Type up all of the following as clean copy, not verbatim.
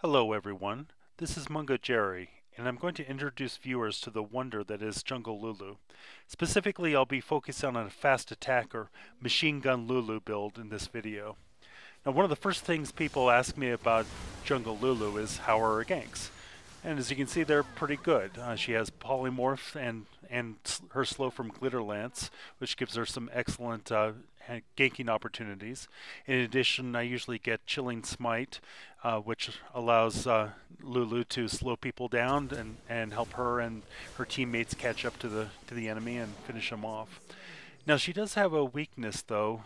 Hello everyone, this is Mungo Jerry, and I'm going to introduce viewers to the wonder that is Jungle Lulu. Specifically, I'll be focusing on a fast attack or machine gun Lulu build in this video. Now, one of the first things people ask me about Jungle Lulu is how are her ganks? And as you can see, they're pretty good. She has polymorph and her slow from glitter lance, which gives her some excellent ganking opportunities. In addition, I usually get chilling smite, which allows Lulu to slow people down and help her and her teammates catch up to the enemy and finish them off. Now she does have a weakness though.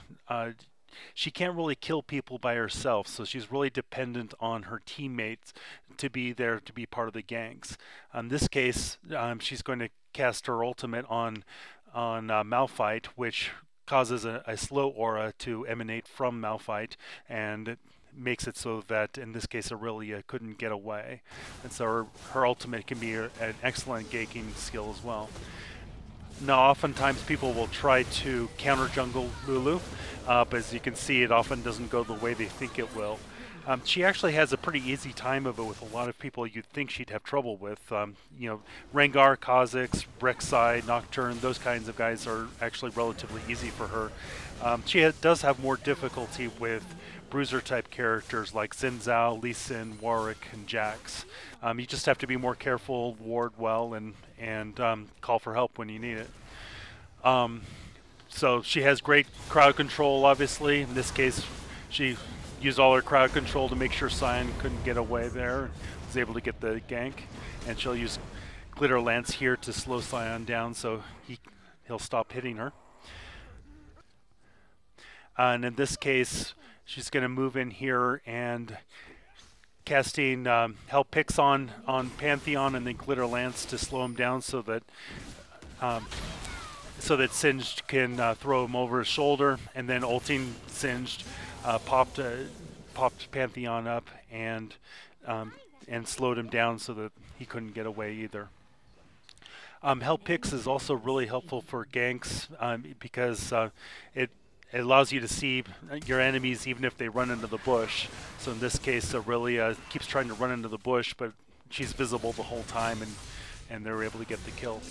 She can't really kill people by herself, so she's really dependent on her teammates to be there to be part of the ganks. In this case, she's going to cast her ultimate on Malphite, which causes a slow aura to emanate from Malphite, and it makes it so that in this case Aurelia couldn't get away. And so her ultimate can be an excellent ganking skill as well. Now, oftentimes people will try to counter jungle Lulu, but as you can see, it often doesn't go the way they think it will. She actually has a pretty easy time of it with a lot of people you'd think she'd have trouble with. Rengar, Kha'Zix, Rek'Sai, Nocturne, those kinds of guys are actually relatively easy for her. She does have more difficulty with bruiser-type characters like Xin Zhao, Lee Sin, Warwick, and Jax. You just have to be more careful, ward well, and call for help when you need it. So she has great crowd control, obviously. In this case, she used all her crowd control to make sure Sion couldn't get away there and was able to get the gank. And she'll use Glitter Lance here to slow Sion down so he'll stop hitting her. And in this case, she's going to move in here and casting Help Picks on Pantheon and then Glitter Lance to slow him down so that Singed can throw him over his shoulder, and then ulting Singed popped Pantheon up and slowed him down so that he couldn't get away either. Help Picks is also really helpful for ganks because it allows you to see your enemies even if they run into the bush. So in this case, Aurelia keeps trying to run into the bush, but she's visible the whole time, and they're able to get the kill.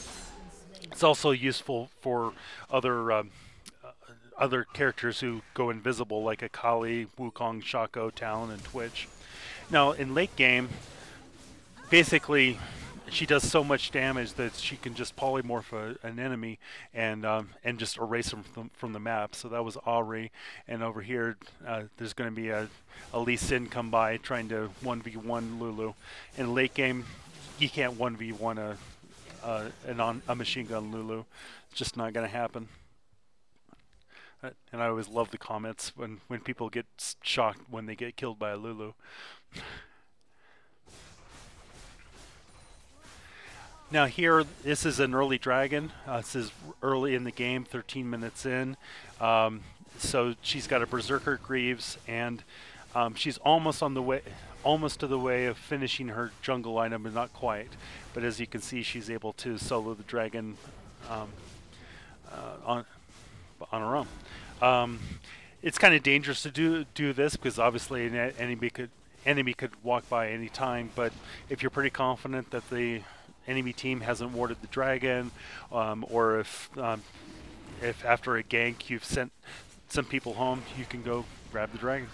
It's also useful for other characters who go invisible, like Akali, Wukong, Shaco, Talon, and Twitch. Now, in late game, basically, she does so much damage that she can just polymorph an enemy and just erase them from the map. So that was Ahri, and over here there's going to be a Lee Sin come by trying to 1v1 Lulu. In late game, you can't 1v1 a machine gun Lulu. It's just not going to happen. And I always love the comments when people get shocked when they get killed by a Lulu. Now here, this is an early dragon. This is early in the game, 13 minutes in. So she's got a Berserker Greaves, and she's almost to the way of finishing her jungle item, but not quite. But as you can see, she's able to solo the dragon on her own. It's kind of dangerous to do this because obviously an enemy could walk by any time. But if you're pretty confident that the enemy team hasn't warded the dragon, or if after a gank you've sent some people home, you can go grab the dragon.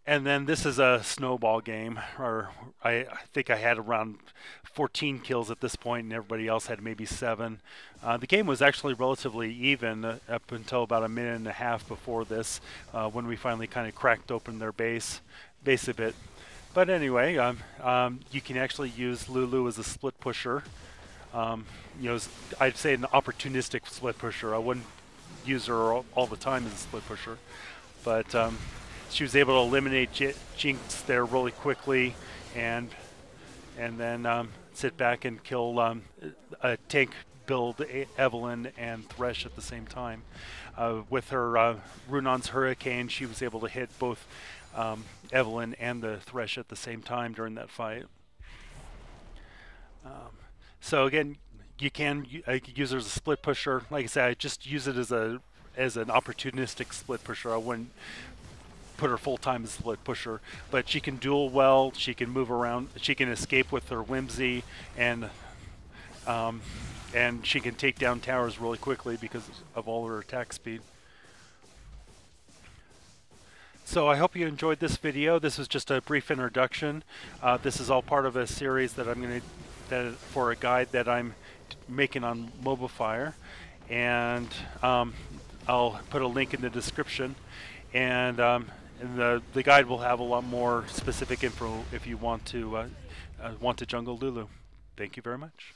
And then this is a snowball game, or I think I had around 14 kills at this point, and everybody else had maybe 7. The game was actually relatively even up until about a minute and a half before this, when we finally kind of cracked open their base a bit. But anyway, you can actually use Lulu as a split pusher. I'd say an opportunistic split pusher. I wouldn't use her all the time as a split pusher, but she was able to eliminate Jinx there really quickly, and then sit back and kill a tank build Evelynn and Thresh at the same time. With her Runon's Hurricane, she was able to hit both Evelynn and the Thresh at the same time during that fight. So again, you can use her as a split pusher. Like I said, I just use it as an opportunistic split pusher. I wouldn't put her full time as a split pusher, but she can duel well. She can move around. She can escape with her whimsy, and she can take down towers really quickly because of all her attack speed. So I hope you enjoyed this video. This was just a brief introduction. This is all part of a series that I'm going to for a guide that I'm making on Mobafire, and I'll put a link in the description. And the guide will have a lot more specific info if you want to jungle Lulu. Thank you very much.